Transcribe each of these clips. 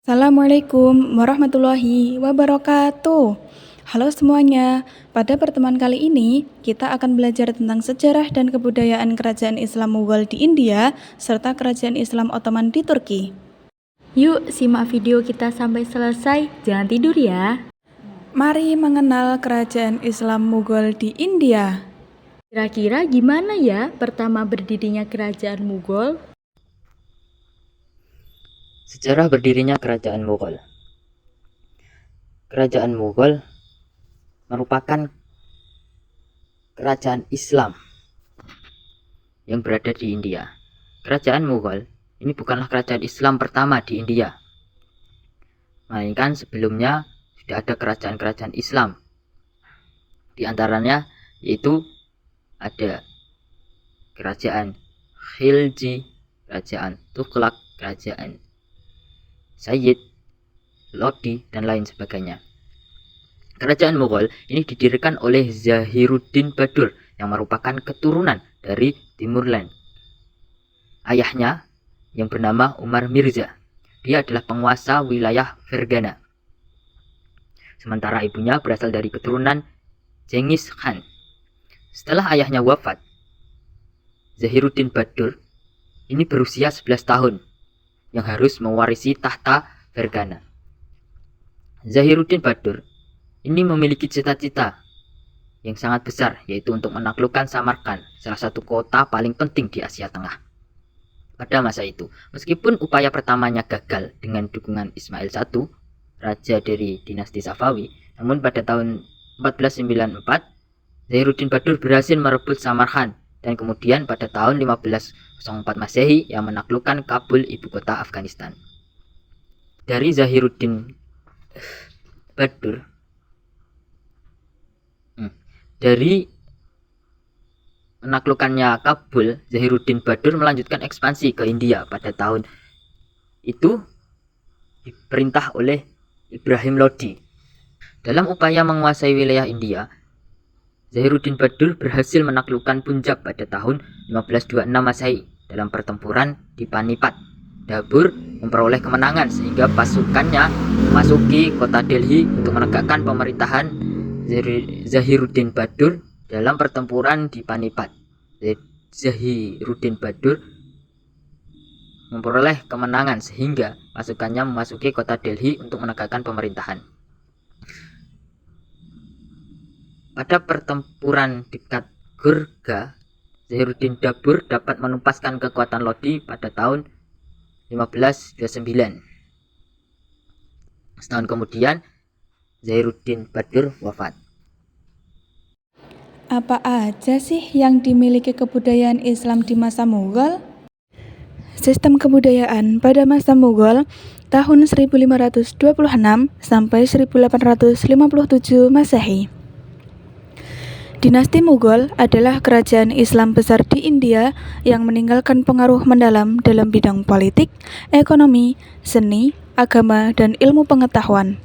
Assalamualaikum warahmatullahi wabarakatuh. Halo semuanya, pada pertemuan kali ini kita akan belajar tentang sejarah dan kebudayaan kerajaan Islam Mughal di India serta kerajaan Islam Ottoman di Turki. Yuk simak video kita sampai selesai, jangan tidur ya. Mari mengenal kerajaan Islam Mughal di India. Kira-kira gimana ya pertama berdirinya kerajaan Mughal? Sejarah berdirinya Kerajaan Mughal. Kerajaan Mughal merupakan kerajaan Islam yang berada di India. Kerajaan Mughal ini bukanlah kerajaan Islam pertama di India, melainkan sebelumnya sudah ada kerajaan-kerajaan Islam. Di antaranya yaitu ada kerajaan Khilji, kerajaan Tughlaq, kerajaan Sayyid, Lodi, dan lain sebagainya. Kerajaan Mughal ini didirikan oleh Zahiruddin Badur yang merupakan keturunan dari Timurlen. Ayahnya yang bernama Umar Mirza, dia adalah penguasa wilayah Fergana. Sementara ibunya berasal dari keturunan Genghis Khan. Setelah ayahnya wafat, Zahiruddin Badur ini berusia 11 tahun yang harus mewarisi tahta Fergana. Zahiruddin Badur ini memiliki cita-cita yang sangat besar, yaitu untuk menaklukkan Samarkand, salah satu kota paling penting di Asia Tengah pada masa itu. Meskipun upaya pertamanya gagal dengan dukungan Ismail I, raja dari dinasti Safawi, namun pada tahun 1494 Zahiruddin Badur berhasil merebut Samarkand, dan kemudian pada tahun 1504 Masehi yang menaklukkan Kabul, ibu kota Afghanistan. Dari Zahiruddin Badur, dari menaklukkannya Kabul, Zahiruddin Badur melanjutkan ekspansi ke India. Pada tahun itu diperintah oleh Ibrahim Lodi. Dalam upaya menguasai wilayah India, Zahiruddin Badur berhasil menaklukkan Punjab pada tahun 1526 Masehi dalam pertempuran di Panipat. Dabur memperoleh kemenangan sehingga pasukannya memasuki kota Delhi untuk menegakkan pemerintahan Zahiruddin Badur. Dalam pertempuran di Panipat, Zahiruddin Badur memperoleh kemenangan sehingga pasukannya memasuki kota Delhi untuk menegakkan pemerintahan. Pada pertempuran dekat Gurga, Zahiruddin Dabur dapat menupaskan kekuatan Lodi pada tahun 1529. Setahun kemudian, Zahiruddin Badur wafat. Apa aja sih yang dimiliki kebudayaan Islam di masa Mughal? Sistem kebudayaan pada masa Mughal tahun 1526 sampai 1857 Masehi. Dinasti Mughal adalah kerajaan Islam besar di India yang meninggalkan pengaruh mendalam dalam bidang politik, ekonomi, seni, agama, dan ilmu pengetahuan.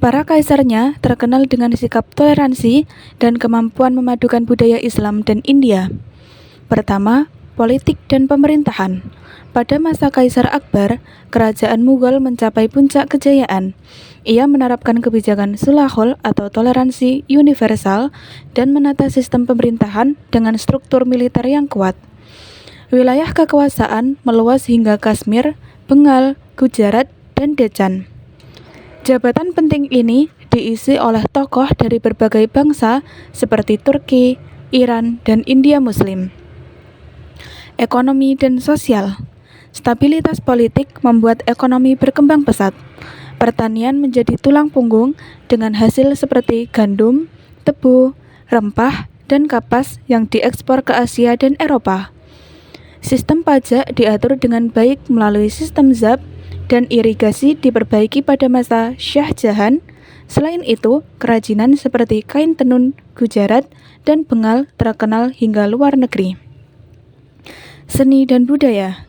Para kaisarnya terkenal dengan sikap toleransi dan kemampuan memadukan budaya Islam dan India. Pertama, politik dan pemerintahan. Pada masa Kaisar Akbar, kerajaan Mughal mencapai puncak kejayaan. Ia menerapkan kebijakan sulahul atau toleransi universal dan menata sistem pemerintahan dengan struktur militer yang kuat. Wilayah kekuasaan meluas hingga Kashmir, Bengal, Gujarat, dan Deccan. Jabatan penting ini diisi oleh tokoh dari berbagai bangsa seperti Turki, Iran, dan India Muslim. Ekonomi dan sosial. Stabilitas politik membuat ekonomi berkembang pesat. Pertanian menjadi tulang punggung dengan hasil seperti gandum, tebu, rempah, dan kapas yang diekspor ke Asia dan Eropa. Sistem pajak diatur dengan baik melalui sistem zabt dan irigasi diperbaiki pada masa Shah Jahan. Selain itu, kerajinan seperti kain tenun Gujarat dan Bengal terkenal hingga luar negeri. Seni dan budaya.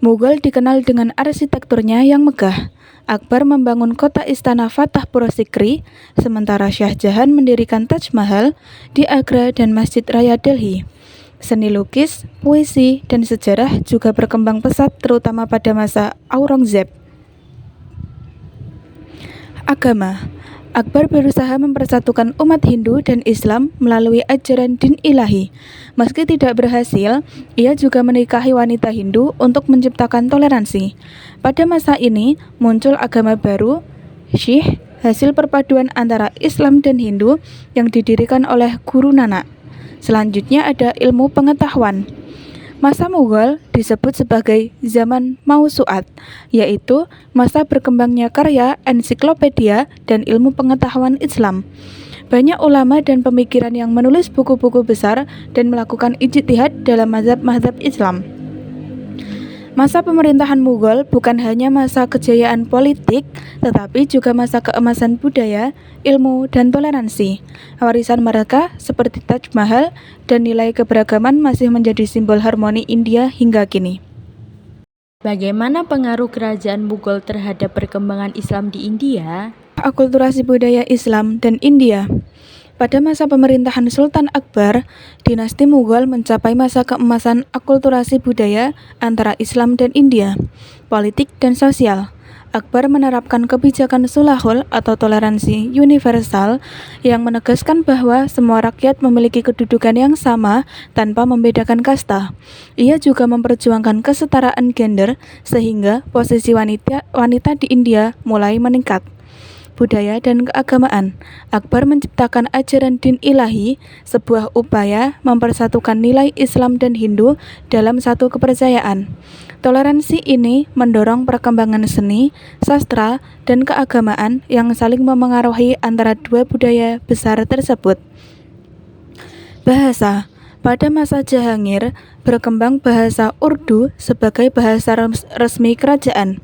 Mughal dikenal dengan arsitekturnya yang megah. Akbar membangun kota istana Fatahpur Sikri, sementara Shah Jahan mendirikan Taj Mahal di Agra dan Masjid Raya Delhi. Seni lukis, puisi, dan sejarah juga berkembang pesat terutama pada masa Aurangzeb. Agama. Akbar berusaha mempersatukan umat Hindu dan Islam melalui ajaran din ilahi. Meski tidak berhasil, ia juga menikahi wanita Hindu untuk menciptakan toleransi. Pada masa ini, muncul agama baru, Sikh, hasil perpaduan antara Islam dan Hindu yang didirikan oleh Guru Nanak. Selanjutnya ada ilmu pengetahuan. Masa Mughal disebut sebagai zaman Mausu'at, yaitu masa berkembangnya karya, ensiklopedia, dan ilmu pengetahuan Islam. Banyak ulama dan pemikiran yang menulis buku-buku besar dan melakukan ijtihad dalam mazhab-mazhab Islam. Masa pemerintahan Mughal bukan hanya masa kejayaan politik, tetapi juga masa keemasan budaya, ilmu, dan toleransi. Warisan mereka seperti Taj Mahal dan nilai keberagaman masih menjadi simbol harmoni India hingga kini. Bagaimana pengaruh kerajaan Mughal terhadap perkembangan Islam di India? Akulturasi budaya Islam dan India. Pada masa pemerintahan Sultan Akbar, dinasti Mughal mencapai masa keemasan akulturasi budaya antara Islam dan India, politik dan sosial. Akbar menerapkan kebijakan sulahul atau toleransi universal yang menegaskan bahwa semua rakyat memiliki kedudukan yang sama tanpa membedakan kasta. Ia juga memperjuangkan kesetaraan gender sehingga posisi wanita di India mulai meningkat. Budaya dan keagamaan. Akbar menciptakan ajaran din ilahi, sebuah upaya mempersatukan nilai Islam dan Hindu dalam satu kepercayaan. Toleransi ini mendorong perkembangan seni, sastra, dan keagamaan yang saling memengaruhi antara dua budaya besar tersebut. Bahasa. Pada masa Jahangir, berkembang bahasa Urdu sebagai bahasa resmi kerajaan.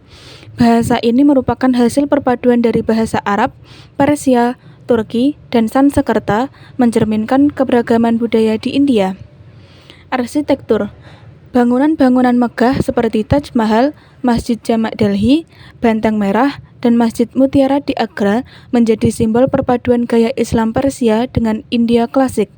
Bahasa ini merupakan hasil perpaduan dari bahasa Arab, Persia, Turki, dan Sanskerta, mencerminkan keberagaman budaya di India. Arsitektur. Bangunan-bangunan megah seperti Taj Mahal, Masjid Jamak Delhi, Bantang Merah, dan Masjid Mutiara di Agra menjadi simbol perpaduan gaya Islam Persia dengan India klasik.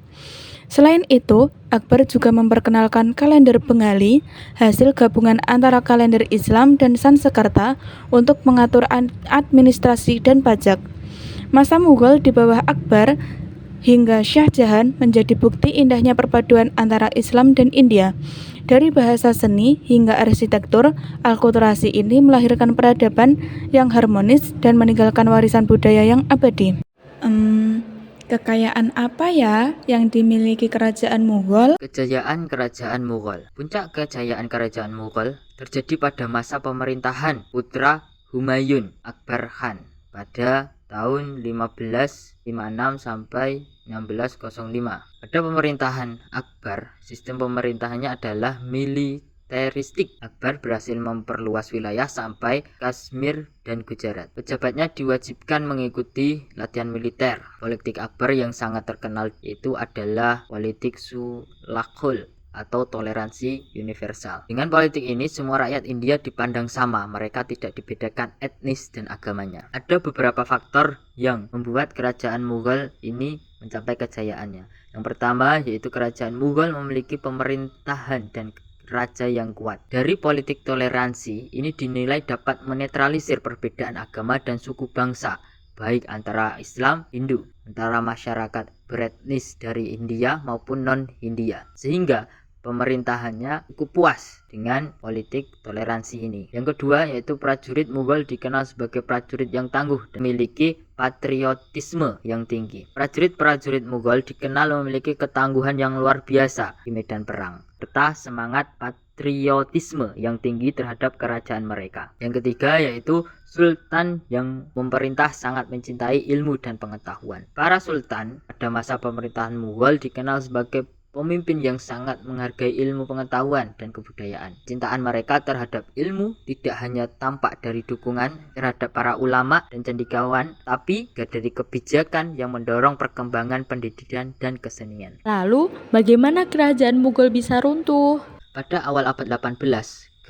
Selain itu, Akbar juga memperkenalkan kalender Bengali, hasil gabungan antara kalender Islam dan Sanskerta untuk mengatur administrasi dan pajak. Masa Mughal di bawah Akbar hingga Shah Jahan menjadi bukti indahnya perpaduan antara Islam dan India. Dari bahasa seni hingga arsitektur, akulturasi ini melahirkan peradaban yang harmonis dan meninggalkan warisan budaya yang abadi. Kekayaan apa ya yang dimiliki kerajaan Mughal? Kejayaan kerajaan Mughal. Puncak kejayaan kerajaan Mughal terjadi pada masa pemerintahan putra Humayun Akbar Khan pada tahun 1556 sampai 1605. Pada pemerintahan Akbar, sistem pemerintahannya adalah militeristik. Akbar berhasil memperluas wilayah sampai Kashmir dan Gujarat. Pejabatnya diwajibkan mengikuti latihan militer. Politik Akbar yang sangat terkenal itu adalah politik sulahul atau toleransi universal. Dengan politik ini, semua rakyat India dipandang sama, mereka tidak dibedakan etnis dan agamanya. Ada beberapa faktor yang membuat kerajaan Mughal ini mencapai kejayaannya. Yang pertama yaitu kerajaan Mughal memiliki pemerintahan dan raja yang kuat. Dari politik toleransi, ini dinilai dapat menetralisir perbedaan agama dan suku bangsa, baik antara Islam, Hindu, antara masyarakat beretnis dari India maupun non-Hindia, sehingga pemerintahannya cukup puas dengan politik toleransi ini. Yang kedua yaitu prajurit Mughal dikenal sebagai prajurit yang tangguh dan memiliki patriotisme yang tinggi. Prajurit-prajurit Mughal dikenal memiliki ketangguhan yang luar biasa di medan perang, serta semangat patriotisme yang tinggi terhadap kerajaan mereka. Yang ketiga yaitu sultan yang memerintah sangat mencintai ilmu dan pengetahuan. Para sultan pada masa pemerintahan Mughal dikenal sebagai pemimpin yang sangat menghargai ilmu pengetahuan dan kebudayaan. Cintaan mereka terhadap ilmu tidak hanya tampak dari dukungan terhadap para ulama dan cendekiawan, tapi juga dari kebijakan yang mendorong perkembangan pendidikan dan kesenian. Lalu, bagaimana kerajaan Mughal bisa runtuh? Pada awal abad 18,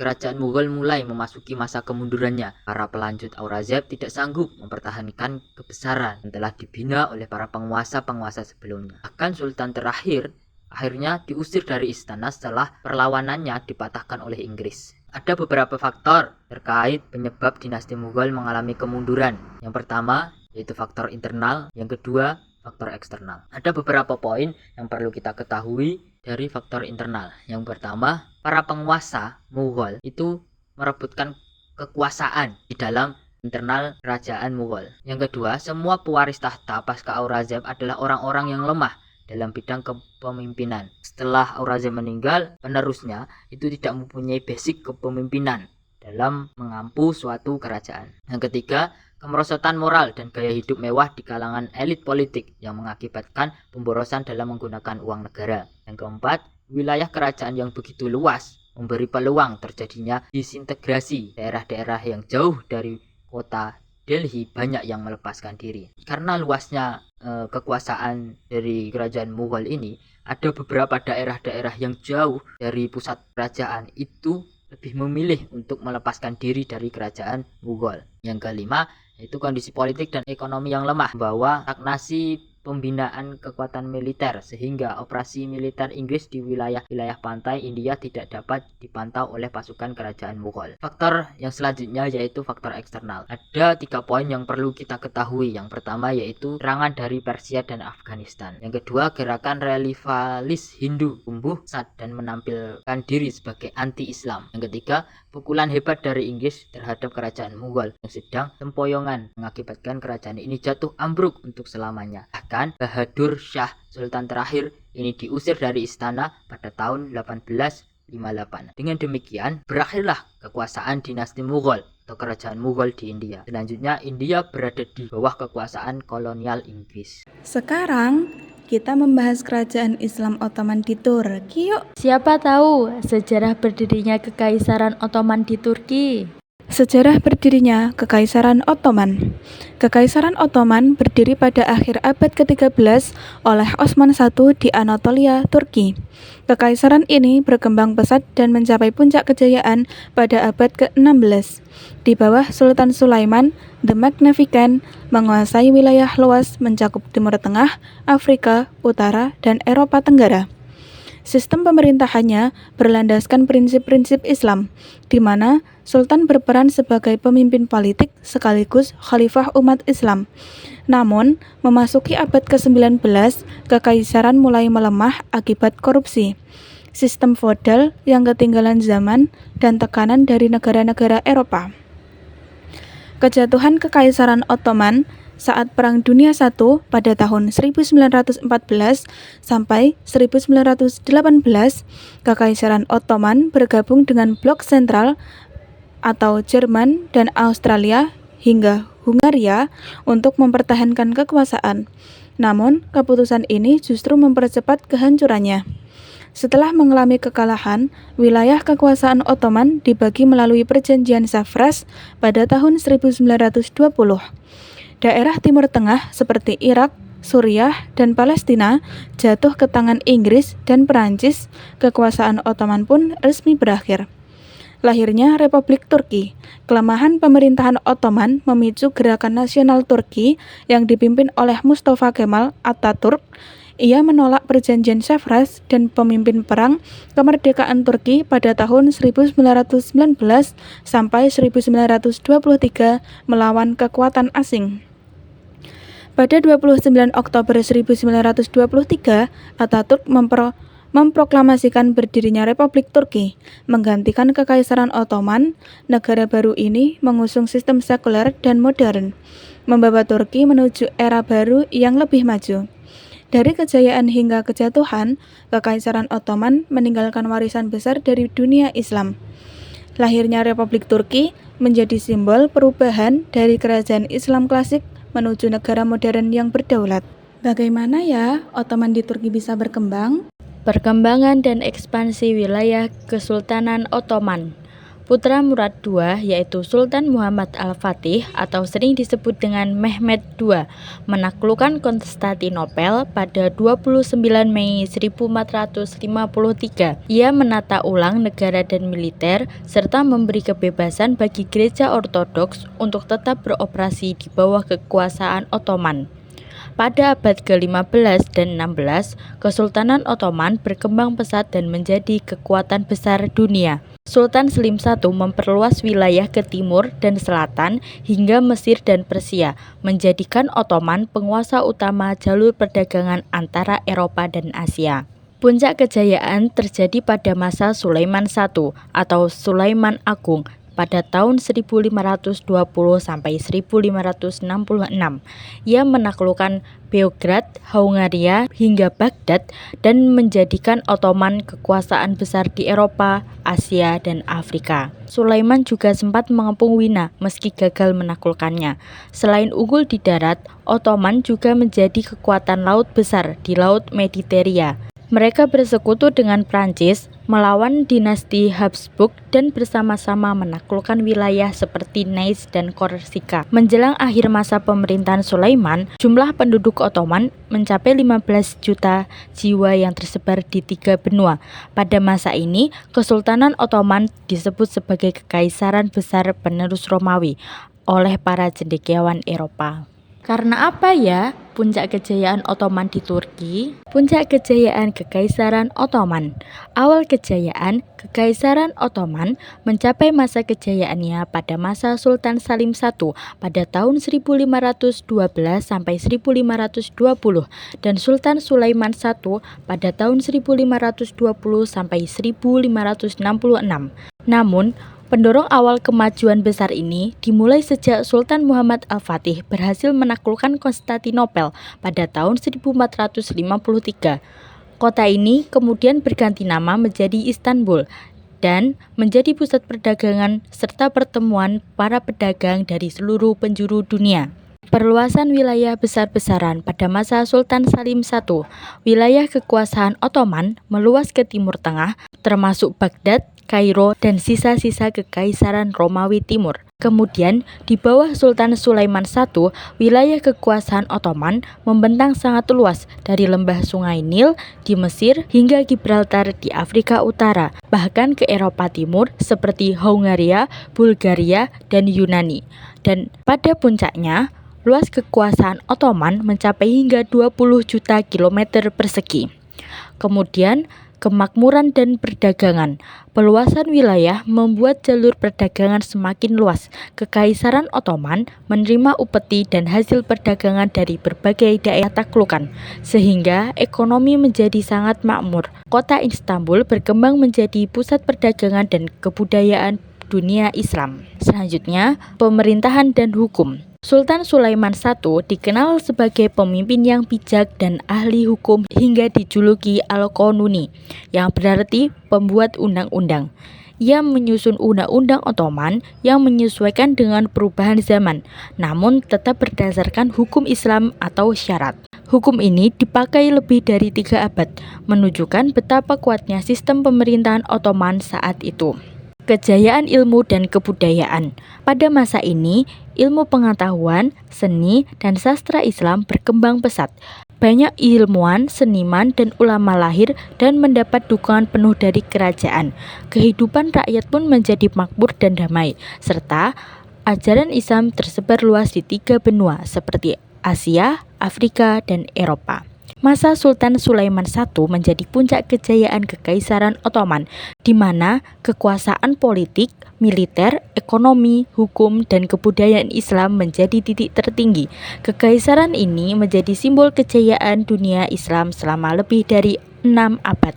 kerajaan Mughal mulai memasuki masa kemundurannya. Para pelanjut Aurangzeb tidak sanggup mempertahankan kebesaran yang telah dibina oleh para penguasa-penguasa sebelumnya. Bahkan sultan terakhir akhirnya diusir dari istana setelah perlawanannya dipatahkan oleh Inggris. Ada beberapa faktor terkait penyebab dinasti Mughal mengalami kemunduran. Yang pertama yaitu faktor internal, yang kedua faktor eksternal. Ada beberapa poin yang perlu kita ketahui dari faktor internal. Yang pertama, para penguasa Mughal itu merebutkan kekuasaan di dalam internal kerajaan Mughal. Yang kedua, semua pewaris tahta pasca Aurangzeb adalah orang-orang yang lemah dalam bidang kepemimpinan. Setelah Aurangzeb meninggal, penerusnya itu tidak mempunyai basic kepemimpinan dalam mengampu suatu kerajaan. Yang ketiga, kemerosotan moral dan gaya hidup mewah di kalangan elit politik yang mengakibatkan pemborosan dalam menggunakan uang negara. Yang keempat, wilayah kerajaan yang begitu luas memberi peluang terjadinya disintegrasi. Daerah-daerah yang jauh dari kota Delhi banyak yang melepaskan diri. Karena luasnya kekuasaan dari kerajaan Mughal ini, ada beberapa daerah-daerah yang jauh dari pusat kerajaan itu lebih memilih untuk melepaskan diri dari kerajaan Mughal. Yang kelima, yaitu kondisi politik dan ekonomi yang lemah, membawa stagnasi pembinaan kekuatan militer sehingga operasi militer Inggris di wilayah-wilayah pantai India tidak dapat dipantau oleh pasukan kerajaan Mughal. Faktor yang selanjutnya yaitu faktor eksternal. Ada 3 poin yang perlu kita ketahui. Yang pertama yaitu serangan dari Persia dan Afghanistan. Yang kedua, gerakan relivalis Hindu tumbuh pesat dan menampilkan diri sebagai anti-Islam. Yang ketiga, pukulan hebat dari Inggris terhadap kerajaan Mughal yang sedang sempoyongan mengakibatkan kerajaan ini jatuh ambruk untuk selamanya. Bahkan Bahadur Shah Sultan terakhir ini diusir dari istana pada tahun 1858. Dengan demikian berakhirlah kekuasaan dinasti Mughal atau kerajaan Mughal di India. Selanjutnya India berada di bawah kekuasaan kolonial Inggris. Sekarang kita membahas kerajaan Islam Ottoman di Turki yuk. Siapa tahu sejarah berdirinya Kekaisaran Ottoman di Turki? Sejarah berdirinya Kekaisaran Ottoman. Kekaisaran Ottoman berdiri pada akhir abad ke-13 oleh Osman I di Anatolia, Turki. Kekaisaran ini berkembang pesat dan mencapai puncak kejayaan pada abad ke-16. Di bawah Sultan Sulaiman, The Magnificent menguasai wilayah luas mencakup Timur Tengah, Afrika Utara, dan Eropa Tenggara. Sistem pemerintahannya berlandaskan prinsip-prinsip Islam, di mana Sultan berperan sebagai pemimpin politik sekaligus khalifah umat Islam. Namun, memasuki abad ke-19, kekaisaran mulai melemah akibat korupsi, sistem feodal yang ketinggalan zaman, dan tekanan dari negara-negara Eropa. Kejatuhan Kekaisaran Ottoman saat Perang Dunia I pada tahun 1914 sampai 1918, Kekaisaran Ottoman bergabung dengan blok sentral atau Jerman dan Australia hingga Hungaria untuk mempertahankan kekuasaan. Namun, keputusan ini justru mempercepat kehancurannya. Setelah mengalami kekalahan, wilayah kekuasaan Ottoman dibagi melalui Perjanjian Savres pada tahun 1920. Daerah Timur Tengah seperti Irak, Suriah, dan Palestina jatuh ke tangan Inggris dan Perancis. Kekuasaan Ottoman pun resmi berakhir. Lahirnya Republik Turki. Kelemahan pemerintahan Ottoman memicu gerakan nasional Turki yang dipimpin oleh Mustafa Kemal Atatürk. Ia menolak Perjanjian Savres dan pemimpin perang kemerdekaan Turki pada tahun 1919 sampai 1923 melawan kekuatan asing. Pada 29 Oktober 1923, Atatürk memproklamasikan berdirinya Republik Turki, menggantikan Kekaisaran Ottoman. Negara baru ini mengusung sistem sekuler dan modern, membawa Turki menuju era baru yang lebih maju. Dari kejayaan hingga kejatuhan, Kekaisaran Ottoman meninggalkan warisan besar dari dunia Islam. Lahirnya Republik Turki menjadi simbol perubahan dari kerajaan Islam klasik menuju negara modern yang berdaulat. Bagaimana ya Ottoman di Turki bisa berkembang? Perkembangan dan ekspansi wilayah Kesultanan Ottoman. Putra Murad II, yaitu Sultan Muhammad Al-Fatih atau sering disebut dengan Mehmed II, menaklukkan Konstantinopel pada 29 Mei 1453. Ia menata ulang negara dan militer, serta memberi kebebasan bagi gereja ortodoks untuk tetap beroperasi di bawah kekuasaan Ottoman. Pada abad ke-15 dan 16, Kesultanan Ottoman berkembang pesat dan menjadi kekuatan besar dunia. Sultan Selim I memperluas wilayah ke timur dan selatan hingga Mesir dan Persia, menjadikan Ottoman penguasa utama jalur perdagangan antara Eropa dan Asia. Puncak kejayaan terjadi pada masa Sulaiman I atau Sulaiman Agung pada tahun 1520 sampai 1566. Ia menaklukkan Beograd, Hungaria hingga Baghdad dan menjadikan Ottoman kekuasaan besar di Eropa, Asia, dan Afrika. Sulaiman juga sempat mengepung Wina meski gagal menaklukkannya. Selain unggul di darat, Ottoman juga menjadi kekuatan laut besar di Laut Mediteria. Mereka bersekutu dengan Prancis, melawan dinasti Habsburg dan bersama-sama menaklukkan wilayah seperti Nice dan Korsika. Menjelang akhir masa pemerintahan Sulaiman, jumlah penduduk Ottoman mencapai 15 juta jiwa yang tersebar di 3 benua. Pada masa ini, Kesultanan Ottoman disebut sebagai kekaisaran besar penerus Romawi oleh para cendekiawan Eropa. Karena apa ya puncak kejayaan Ottoman di Turki? Puncak kejayaan Kekaisaran Ottoman. Awal kejayaan Kekaisaran Ottoman mencapai masa kejayaannya pada masa Sultan Salim I pada tahun 1512 sampai 1520 dan Sultan Sulaiman I pada tahun 1520 sampai 1566. Namun, pendorong awal kemajuan besar ini dimulai sejak Sultan Muhammad Al-Fatih berhasil menaklukkan Konstantinopel pada tahun 1453. Kota ini kemudian berganti nama menjadi Istanbul dan menjadi pusat perdagangan serta pertemuan para pedagang dari seluruh penjuru dunia. Perluasan wilayah besar-besaran pada masa Sultan Salim I, wilayah kekuasaan Ottoman meluas ke Timur Tengah, termasuk Baghdad, Kairo, dan sisa-sisa Kekaisaran Romawi Timur. Kemudian, di bawah Sultan Sulaiman I, wilayah kekuasaan Ottoman membentang sangat luas dari lembah Sungai Nil di Mesir hingga Gibraltar di Afrika Utara, bahkan ke Eropa Timur seperti Hungaria, Bulgaria, dan Yunani. Dan pada puncaknya, luas kekuasaan Ottoman mencapai hingga 20 juta kilometer persegi. Kemudian, kemakmuran dan perdagangan. Peluasan wilayah membuat jalur perdagangan semakin luas. Kekaisaran Ottoman menerima upeti dan hasil perdagangan dari berbagai daerah taklukan, sehingga ekonomi menjadi sangat makmur. Kota Istanbul berkembang menjadi pusat perdagangan dan kebudayaan dunia Islam. Selanjutnya, pemerintahan dan hukum. Sultan Sulaiman I dikenal sebagai pemimpin yang bijak dan ahli hukum hingga dijuluki Al-Qanuni, yang berarti pembuat undang-undang. Ia menyusun undang-undang Ottoman yang menyesuaikan dengan perubahan zaman, namun tetap berdasarkan hukum Islam atau syarat. Hukum ini dipakai lebih dari 3 abad, menunjukkan betapa kuatnya sistem pemerintahan Ottoman saat itu. Kejayaan ilmu dan kebudayaan. Pada masa ini, ilmu pengetahuan, seni, dan sastra Islam berkembang pesat. Banyak ilmuwan, seniman, dan ulama lahir dan mendapat dukungan penuh dari kerajaan. Kehidupan rakyat pun menjadi makmur dan damai, serta ajaran Islam tersebar luas di 3 benua seperti Asia, Afrika, dan Eropa. Masa Sultan Sulaiman I menjadi puncak kejayaan Kekaisaran Ottoman, di mana kekuasaan politik, militer, ekonomi, hukum, dan kebudayaan Islam menjadi titik tertinggi. Kekaisaran ini menjadi simbol kejayaan dunia Islam selama lebih dari 6 abad.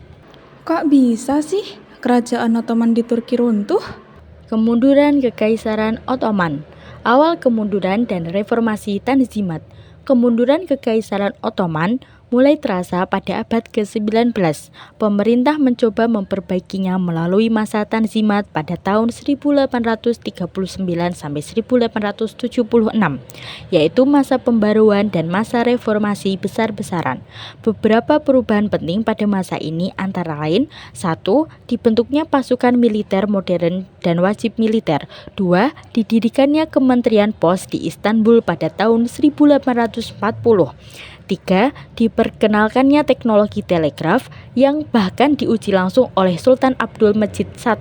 Kok bisa sih kerajaan Ottoman di Turki runtuh? Kemunduran Kekaisaran Ottoman. Awal kemunduran dan reformasi Tanzimat. Kemunduran Kekaisaran Ottoman mulai terasa pada abad ke-19. Pemerintah mencoba memperbaikinya melalui masa Tanzimat pada tahun 1839 sampai 1876, yaitu masa pembaruan dan masa reformasi besar-besaran. Beberapa perubahan penting pada masa ini antara lain: 1. Dibentuknya pasukan militer modern dan wajib militer. 2. Didirikannya Kementerian Pos di Istanbul pada tahun 1840. 3. Diperkenalkannya teknologi telegraf yang bahkan diuji langsung oleh Sultan Abdul Majid I.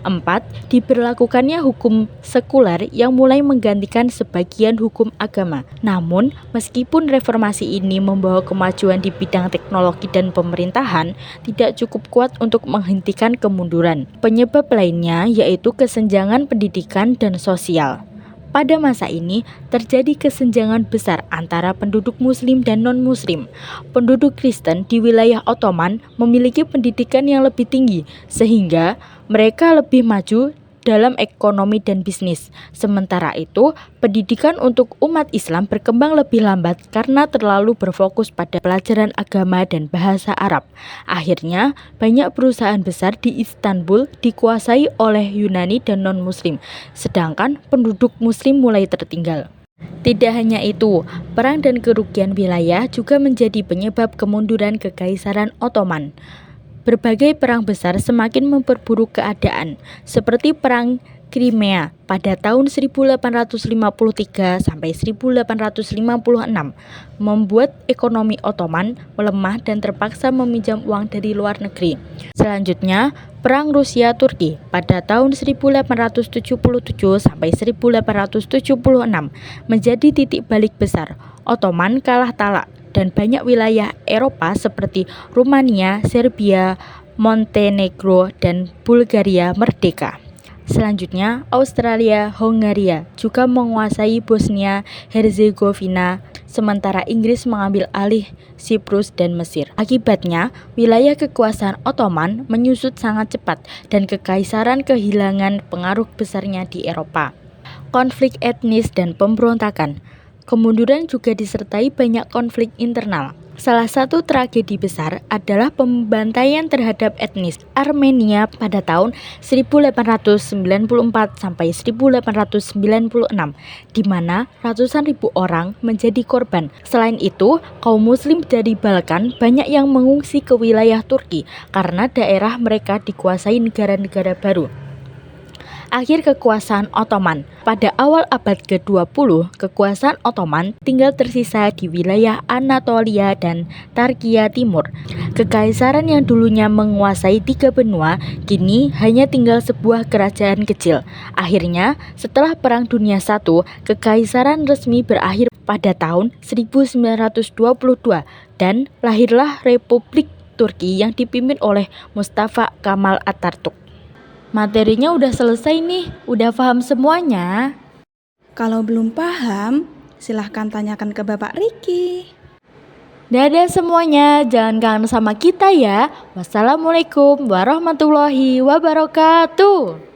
4. Diberlakukannya hukum sekuler yang mulai menggantikan sebagian hukum agama. Namun, meskipun reformasi ini membawa kemajuan di bidang teknologi dan pemerintahan, tidak cukup kuat untuk menghentikan kemunduran. Penyebab lainnya yaitu kesenjangan pendidikan dan sosial. Pada masa ini, terjadi kesenjangan besar antara penduduk Muslim dan non-Muslim. Penduduk Kristen di wilayah Ottoman memiliki pendidikan yang lebih tinggi, sehingga mereka lebih maju dalam ekonomi dan bisnis. Sementara itu, pendidikan untuk umat Islam berkembang lebih lambat karena terlalu berfokus pada pelajaran agama dan bahasa Arab. Akhirnya, banyak perusahaan besar di Istanbul dikuasai oleh Yunani dan non-Muslim, sedangkan penduduk Muslim mulai tertinggal. Tidak hanya itu, perang dan kerugian wilayah juga menjadi penyebab kemunduran Kekaisaran Ottoman. Berbagai perang besar semakin memperburuk keadaan, seperti Perang Crimea pada tahun 1853 sampai 1856, membuat ekonomi Ottoman melemah dan terpaksa meminjam uang dari luar negeri. Selanjutnya, Perang Rusia-Turki pada tahun 1877 sampai 1876 menjadi titik balik besar. Ottoman kalah telak dan banyak wilayah Eropa seperti Rumania, Serbia, Montenegro, dan Bulgaria merdeka. Selanjutnya, Austria-Hongaria juga menguasai Bosnia-Herzegovina, sementara Inggris mengambil alih Siprus dan Mesir. Akibatnya, wilayah kekuasaan Ottoman menyusut sangat cepat dan kekaisaran kehilangan pengaruh besarnya di Eropa. Konflik etnis dan pemberontakan. Kemunduran juga disertai banyak konflik internal. Salah satu tragedi besar adalah pembantaian terhadap etnis Armenia pada tahun 1894 sampai 1896, di mana ratusan ribu orang menjadi korban. Selain itu, kaum muslim dari Balkan banyak yang mengungsi ke wilayah Turki karena daerah mereka dikuasai negara-negara baru. Akhir kekuasaan Ottoman. Pada awal abad ke-20, kekuasaan Ottoman tinggal tersisa di wilayah Anatolia dan Trakia Timur. Kekaisaran yang dulunya menguasai 3 benua, kini hanya tinggal sebuah kerajaan kecil. Akhirnya, setelah Perang Dunia I, kekaisaran resmi berakhir pada tahun 1922 dan lahirlah Republik Turki yang dipimpin oleh Mustafa Kemal Atatürk. Materinya udah selesai nih, udah paham semuanya? Kalau belum paham, silahkan tanyakan ke Bapak Riki. Dadah semuanya, jangan kangen sama kita ya. Wassalamualaikum warahmatullahi wabarakatuh.